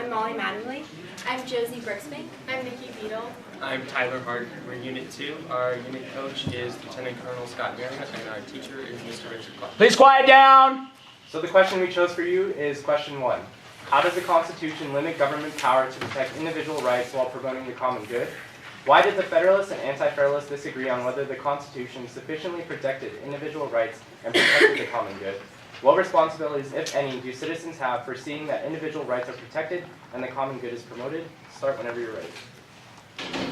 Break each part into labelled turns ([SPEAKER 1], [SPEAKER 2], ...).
[SPEAKER 1] I'm Molly Mattingly.
[SPEAKER 2] I'm Josie Brooksbank.
[SPEAKER 1] I'm Nikki Beadle.
[SPEAKER 3] I'm Tyler Hart. We're Unit 2. Our unit coach is Lieutenant Colonel Scott Marriott, and our teacher is Mr. Richard Clark.
[SPEAKER 4] Please quiet down!
[SPEAKER 5] So the question we chose for you is question 1. How does the Constitution limit government power to protect individual rights while promoting the common good? Why did the Federalists and Anti-Federalists disagree on whether the Constitution sufficiently protected individual rights and protected the common good? What responsibilities, if any, do citizens have for seeing that individual rights are protected and the common good is promoted? Start whenever you're ready.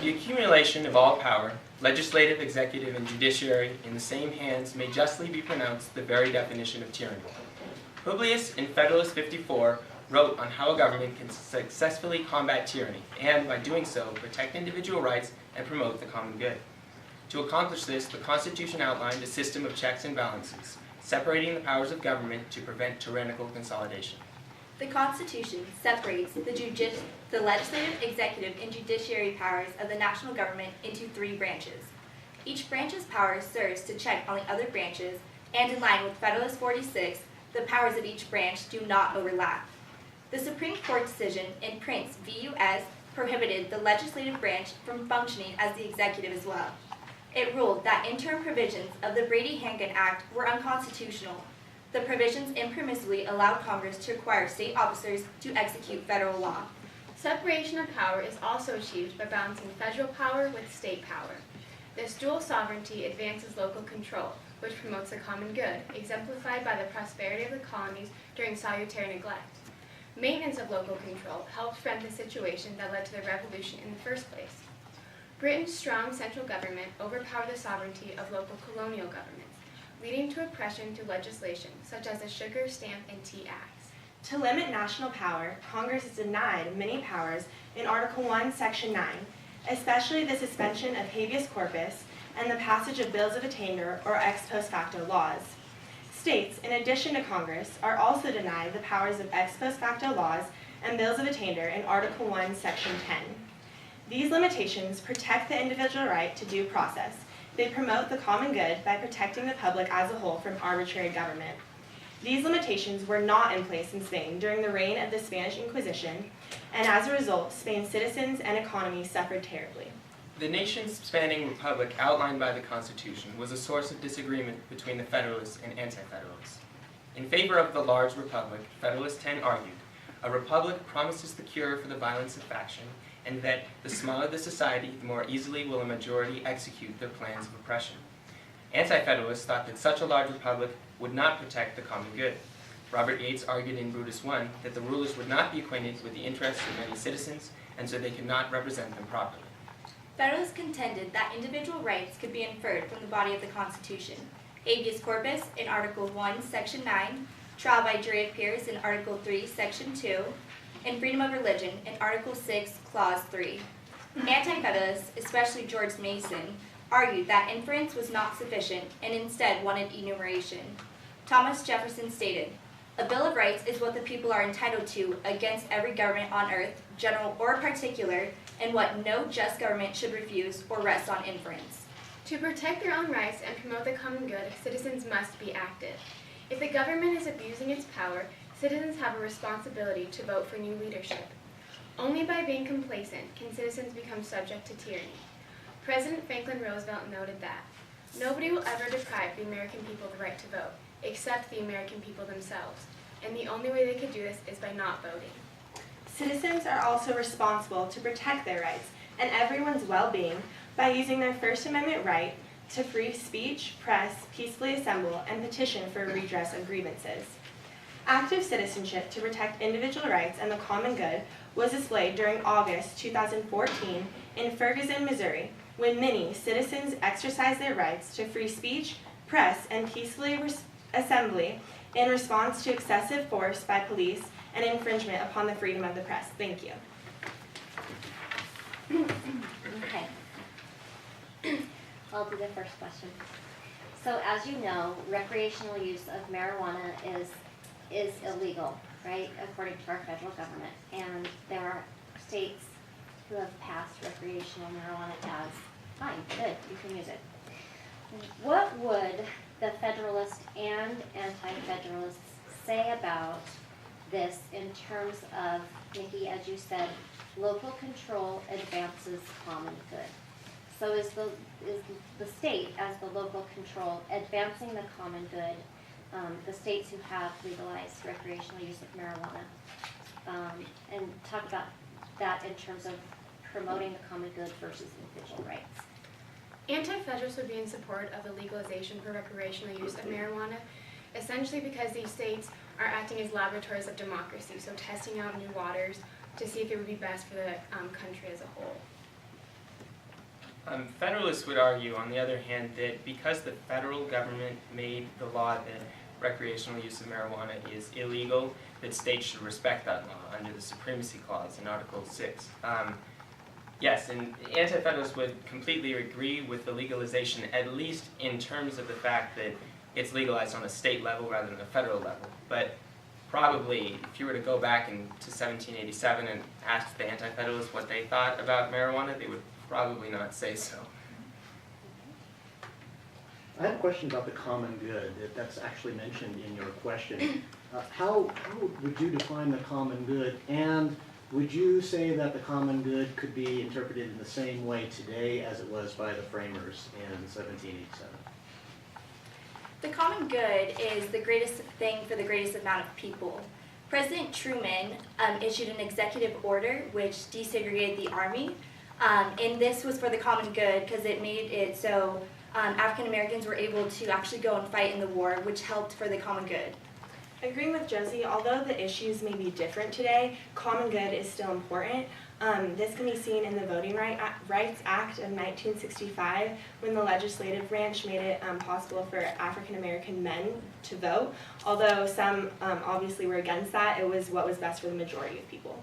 [SPEAKER 3] The accumulation of all power, legislative, executive, and judiciary, in the same hands may justly be pronounced the very definition of tyranny. Publius in Federalist 54 wrote on how a government can successfully combat tyranny and, by doing so, protect individual rights and promote the common good. To accomplish this, the Constitution outlined a system of checks and balances, separating the powers of government to prevent tyrannical consolidation.
[SPEAKER 2] The Constitution separates the legislative, executive, and judiciary powers of the national government into 3 branches. Each branch's power serves to check on the other branches, and in line with Federalist 46, the powers of each branch do not overlap. The Supreme Court decision in Prince v. U.S. prohibited the legislative branch from functioning as the executive as well. It ruled that interim provisions of the Brady-Hankin Act were unconstitutional. The provisions impermissibly allowed Congress to require state officers to execute federal law.
[SPEAKER 1] Separation of power is also achieved by balancing federal power with state power. This dual sovereignty advances local control, which promotes the common good, exemplified by the prosperity of the colonies during salutary neglect. Maintenance of local control helped frame the situation that led to the Revolution in the first place. Britain's strong central government overpowered the sovereignty of local colonial governments, leading to oppression through legislation such as the Sugar, Stamp, and Tea Acts.
[SPEAKER 6] To limit national power, Congress is denied many powers in Article 1, Section 9, especially the suspension of habeas corpus and the passage of bills of attainder or ex post facto laws. States, in addition to Congress, are also denied the powers of ex post facto laws and bills of attainder in Article 1, Section 10. These limitations protect the individual right to due process. They promote the common good by protecting the public as a whole from arbitrary government. These limitations were not in place in Spain during the reign of the Spanish Inquisition, and as a result, Spain's citizens and economy suffered terribly.
[SPEAKER 3] The nation-spanning republic outlined by the Constitution was a source of disagreement between the Federalists and Anti-Federalists. In favor of the large republic, Federalist 10 argued, a republic promises the cure for the violence of faction, and that the smaller the society, the more easily will a majority execute their plans of oppression. Anti-Federalists thought that such a large republic would not protect the common good. Robert Yates argued in Brutus I that the rulers would not be acquainted with the interests of many citizens, and so they could not represent them properly.
[SPEAKER 2] Federalists contended that individual rights could be inferred from the body of the Constitution. Habeas corpus in Article 1, Section 9, trial by jury of peers in Article 3, Section 2, and freedom of religion in Article 6, Clause 3. Anti-Federalists, especially George Mason, argued that inference was not sufficient and instead wanted enumeration. Thomas Jefferson stated, "A Bill of Rights is what the people are entitled to against every government on earth, general or particular, and what no just government should refuse or rest on inference."
[SPEAKER 1] To protect their own rights and promote the common good, citizens must be active. If the government is abusing its power, citizens have a responsibility to vote for new leadership. Only by being complacent can citizens become subject to tyranny. President Franklin Roosevelt noted that, "Nobody will ever deprive the American people the right to vote, except the American people themselves, and the only way they could do this is by not voting."
[SPEAKER 6] Citizens are also responsible to protect their rights and everyone's well-being by using their First Amendment right to free speech, press, peacefully assemble, and petition for redress of grievances. Active citizenship to protect individual rights and the common good was displayed during August 2014 in Ferguson, Missouri, when many citizens exercised their rights to free speech, press, and peacefully assembly in response to excessive force by police and infringement upon the freedom of the press. Thank you.
[SPEAKER 7] Okay. I'll do the first question. So as you know, recreational use of marijuana is illegal, right, according to our federal government. And there are states who have passed recreational marijuana as fine, good, you can use it. What would the Federalists and Anti-Federalists say about this in terms of Nikki, as you said, local control advances common good. So is the state, as the local control, advancing the common good, the states who have legalized recreational use of marijuana? And talk about that in terms of promoting the common good versus individual rights.
[SPEAKER 1] Anti-federalists would be in support of the legalization for recreational use of marijuana, essentially because these states are acting as laboratories of democracy, so testing out new waters to see if it would be best for the country as a whole.
[SPEAKER 3] Federalists would argue, on the other hand, that because the federal government made the law that recreational use of marijuana is illegal, that states should respect that law under the Supremacy Clause in Article 6. Yes, and Anti-Federalists would completely agree with the legalization, at least in terms of the fact that it's legalized on a state level rather than a federal level. But probably, if you were to go back to 1787 and ask the Anti-Federalists what they thought about marijuana, they would probably not say so.
[SPEAKER 4] I have a question about the common good, that's actually mentioned in your question. How would you define the common good, and would you say that the common good could be interpreted in the same way today as it was by the framers in 1787?
[SPEAKER 2] The common good is the greatest thing for the greatest amount of people. President Truman issued an executive order which desegregated the Army, and this was for the common good because it made it so African Americans were able to actually go and fight in the war, which helped for the common good.
[SPEAKER 6] Agreeing with Josie, although the issues may be different today, common good is still important. This can be seen in the Voting Rights Act of 1965, when the legislative branch made it possible for African American men to vote. Although some obviously were against that, it was what was best for the majority of people.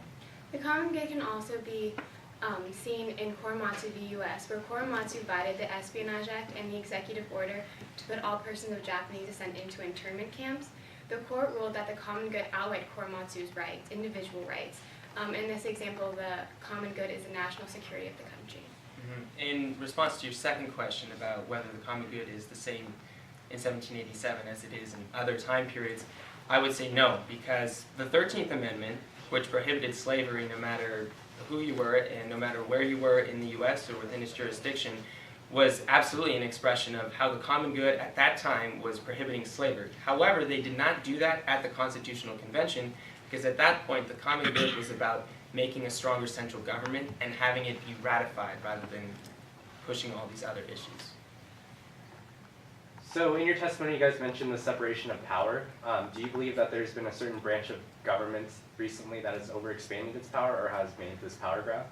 [SPEAKER 1] The common good can also be seen in Korematsu v. U.S., where Korematsu violated the Espionage Act and the executive order to put all persons of Japanese descent into internment camps. The court ruled that the common good outweighed Korematsu's rights, individual rights. In this example, the common good is the national security of the country.
[SPEAKER 3] In response to your second question about whether the common good is the same in 1787 as it is in other time periods, I would say no, because the 13th Amendment, which prohibited slavery no matter who you were and no matter where you were in the U.S. or within its jurisdiction, was absolutely an expression of how the common good at that time was prohibiting slavery. However, they did not do that at the Constitutional Convention, because at that point the common good was about making a stronger central government and having it be ratified rather than pushing all these other issues.
[SPEAKER 5] So in your testimony, you guys mentioned the separation of power. Do you believe that there's been a certain branch of government recently that has overexpanded its power or has made this power grab?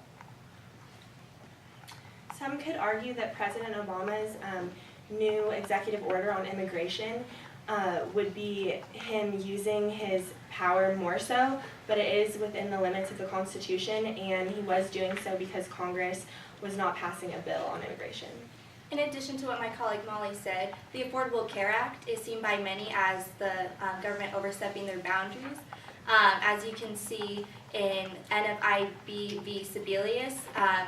[SPEAKER 6] Some could argue that President Obama's new executive order on immigration would be him using his power more so, but it is within the limits of the Constitution, and he was doing so because Congress was not passing a bill on immigration.
[SPEAKER 2] In addition to what my colleague Molly said, the Affordable Care Act is seen by many as the government overstepping their boundaries. As you can see in NFIB v. Sebelius,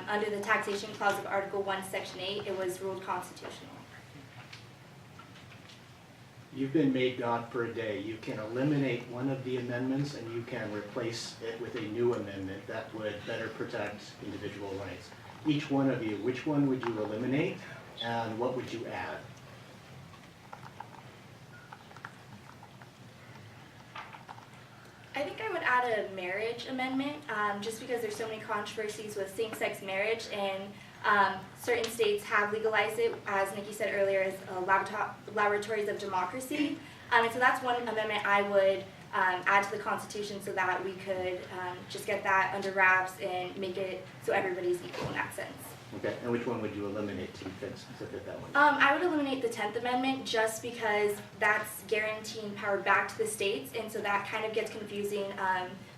[SPEAKER 2] under the taxation clause of Article 1, Section 8, it was ruled constitutional.
[SPEAKER 4] You've been made God for a day. You can eliminate one of the amendments and you can replace it with a new amendment that would better protect individual rights. Each one of you, which one would you eliminate and what would you add?
[SPEAKER 2] I think I would add a marriage amendment, just because there's so many controversies with same-sex marriage, and certain states have legalized it, as Nikki said earlier, as laboratories of democracy. And so that's one amendment I would add to the Constitution so that we could just get that under wraps and make it so everybody's equal in that sense.
[SPEAKER 4] Okay, and which one would you eliminate to fit that one?
[SPEAKER 2] I would eliminate the 10th Amendment just because that's guaranteeing power back to the states, and so that kind of gets confusing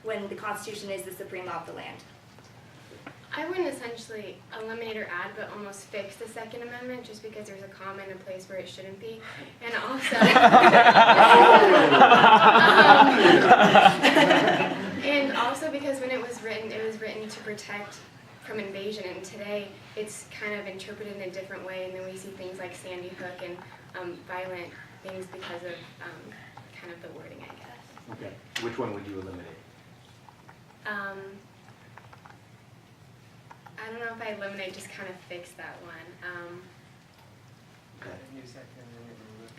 [SPEAKER 2] when the Constitution is the supreme law of the land.
[SPEAKER 1] I wouldn't essentially eliminate or add, but almost fix the Second Amendment just because there's a comma in a place where it shouldn't be. And also, and also because when it was written to protect from invasion, and today it's kind of interpreted in a different way, and then we see things like Sandy Hook and violent things because of kind of the wording, I guess.
[SPEAKER 4] Okay, which one would you eliminate?
[SPEAKER 1] I don't know if I eliminate, just kind of fix that one.
[SPEAKER 4] Okay.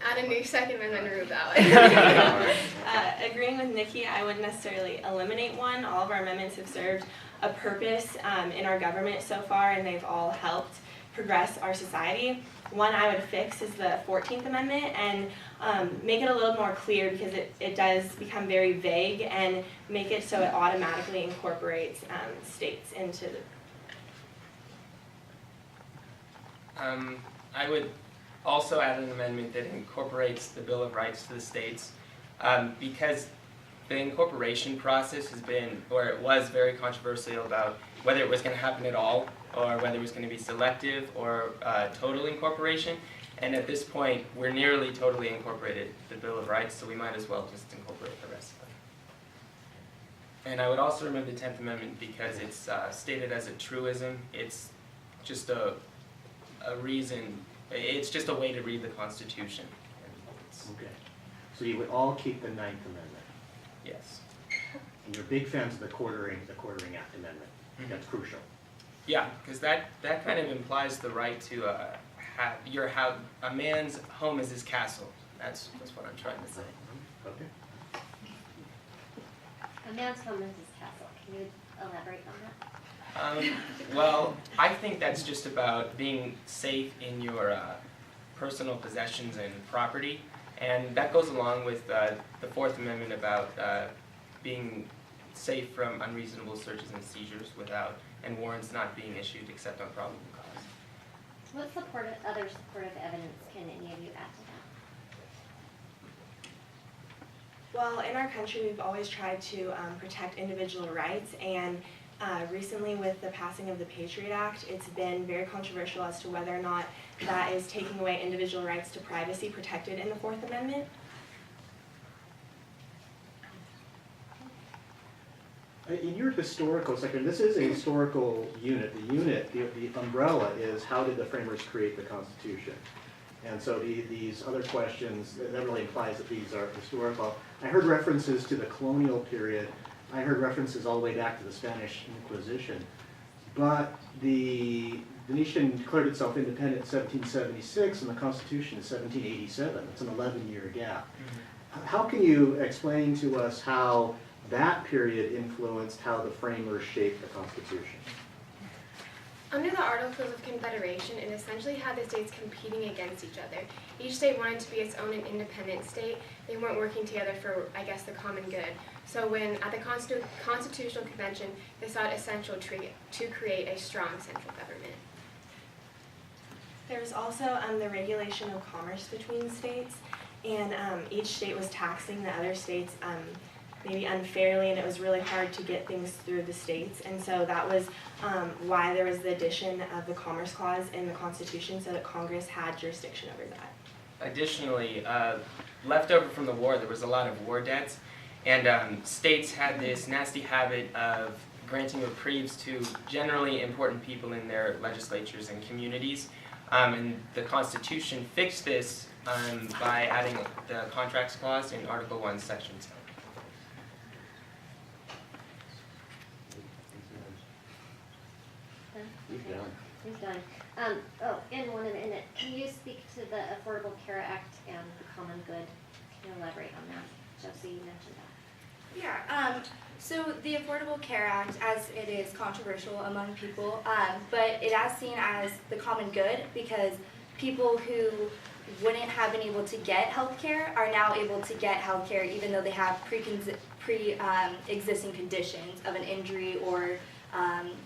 [SPEAKER 1] Add a new second amendment to remove that one.
[SPEAKER 6] Agreeing with Nikki, I wouldn't necessarily eliminate one. All of our amendments have served a purpose in our government so far, and they've all helped progress our society. One I would fix is the 14th Amendment and make it a little more clear, because it does become very vague, and make it so it automatically incorporates states into the...
[SPEAKER 3] I would also add an amendment that incorporates the Bill of Rights to the states, because the incorporation process has been, or it was, very controversial about whether it was going to happen at all, or whether it was going to be selective or total incorporation. And at this point, we're nearly totally incorporated the Bill of Rights, so we might as well just incorporate the rest of it. And I would also remove the 10th Amendment because it's stated as a truism. It's just a reason. It's just a way to read the Constitution.
[SPEAKER 4] Okay. So you would all keep the 9th Amendment.
[SPEAKER 3] Yes.
[SPEAKER 4] And you're big fans of the Quartering Act Amendment. That's crucial.
[SPEAKER 3] Yeah, because that kind of implies the right to have a man's home is his castle. That's what I'm trying to say.
[SPEAKER 4] Okay.
[SPEAKER 7] A man's home is his castle. Can you elaborate on that?
[SPEAKER 3] Well, I think that's just about being safe in your personal possessions and property, and that goes along with the 4th Amendment about being safe from unreasonable searches and seizures and warrants not being issued except on probable cause.
[SPEAKER 7] What other supportive evidence can any of you add to that?
[SPEAKER 6] Well, in our country, we've always tried to protect individual rights, and recently with the passing of the Patriot Act, it's been very controversial as to whether or not that is taking away individual rights to privacy protected in the 4th Amendment.
[SPEAKER 4] In your historical section, this is a historical unit. The umbrella is how did the framers create the Constitution? And so these other questions, that really implies that these are historical. I heard references to the colonial period. I heard references all the way back to the Spanish Inquisition. But the nation declared itself independent in 1776, and the Constitution in 1787. It's an 11-year gap. Mm-hmm. How can you explain to us how that period influenced how the framers shaped the Constitution?
[SPEAKER 1] Under the Articles of Confederation, it essentially had the states competing against each other. Each state wanted to be its own and independent state. They weren't working together for, I guess, the common good. So when at the Constitutional Convention, they saw it essential to create a strong central government.
[SPEAKER 6] There was also the regulation of commerce between states, and each state was taxing the other states maybe unfairly, and it was really hard to get things through the states. And so that was why there was the addition of the Commerce Clause in the Constitution, so that Congress had jurisdiction over that.
[SPEAKER 3] Additionally, left over from the war, there was a lot of war debts, and states had this nasty habit of granting reprieves to generally important people in their legislatures and communities. And the Constitution fixed this by adding the Contracts Clause in Article 1, Section 10.
[SPEAKER 7] He's done. In 1 minute, can you speak to the Affordable Care Act and the common good? Can you elaborate on that? Josie, you mentioned that.
[SPEAKER 2] Yeah, so the Affordable Care Act, as it is controversial among people, but it is seen as the common good because people who wouldn't have been able to get health care are now able to get health care even though they have pre-existing conditions of an injury or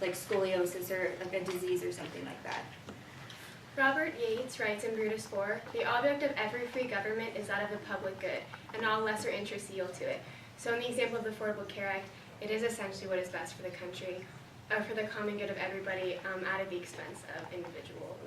[SPEAKER 2] like scoliosis or like a disease or something like that.
[SPEAKER 1] Robert Yates writes in Brutus 4, "The object of every free government is that of the public good, and all lesser interests yield to it." So in the example of the Affordable Care Act, it is essentially what is best for the country, or for the common good of everybody, at the expense of individual